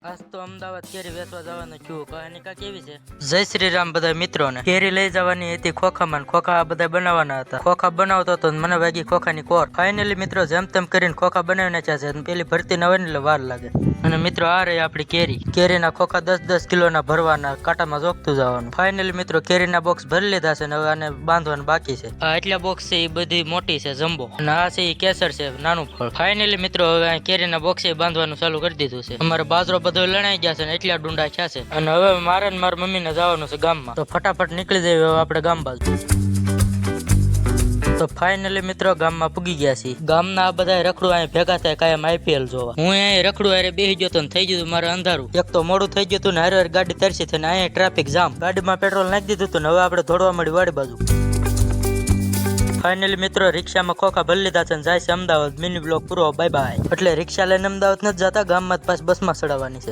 આજ તો અમદાવાદ કેરી વેચવા જવાનું છું. કહાની કા કેવી છે? જય શ્રી રામ બધા મિત્રોને. કેરી લઈ જવાની હતી ખોખામાં. ખોખા આ બધા બનાવવાના હતા. ખોખા બનાવતો હતો મને વાગી ખોખાની કોર. ફાઇનલી મિત્રો જેમ તેમ કરીને ખોખા બનાવી નાખ્યા છે. પેલી ભરતી ના હોય ને એટલે વાર લાગે. અને મિત્રો આ રહી આપણી કેરી. કેરીના ખોખા 10-10 કિલોના ભરવાના, કાંટામાં જોગતું જવાનું. ફાઇનલી મિત્રો કેરીના બોક્સ ભરી લીધા છે ને હવે આને બાંધવાનું બાકી છે. આ એટલા બોક્સ છે એ બધી મોટી છે જમ્બો, અને આ છે એ કેસર છે નાનું ફળ. ફાઇનલી મિત્રો હવે આ કેરીના બોક્સ બાંધવાનું ચાલુ કરી દીધું છે. અમારે બાજરો બધો લણાઈ ગયા છે ને એટલા ડુંડા થયા છે. અને હવે મારે ને મારા મમ્મીને જવાનું છે ગામમાં. તો ફટાફટ નીકળી જઈએ હવે આપણે ગામ બાજુ. તો ફાઇનલી મિત્રો ગામમાં પૂગી ગયા છીએ. ગામના આ બધા રખડું અહીં ભેગા થાય કાયમ IPL જોવા. હું અહીં રખડું હારે બેસી ગયો તો ને થઈ ગયું મારે અંધારું. એક તો મોડું થઈ ગયું હતું ને હારે ગાડી તરસી થઈને અહીંયા ટ્રાફિક જામ. ગાડીમાં પેટ્રોલ નાખી દીધું હતું ને હવે આપણે દોડવા મળી વાડી બાજુ. ફાઇનલી મિત્રો રિક્ષામાં ખોખા ભરી લીધા છે ને જાય છે અમદાવાદ. મિની બ્લોગ પૂરો, બાય બાય. એટલે રિક્ષા લઈને અમદાવાદ નથી જતા, ગામમાં જ પાછી બસમાં ચડાવવાની છે.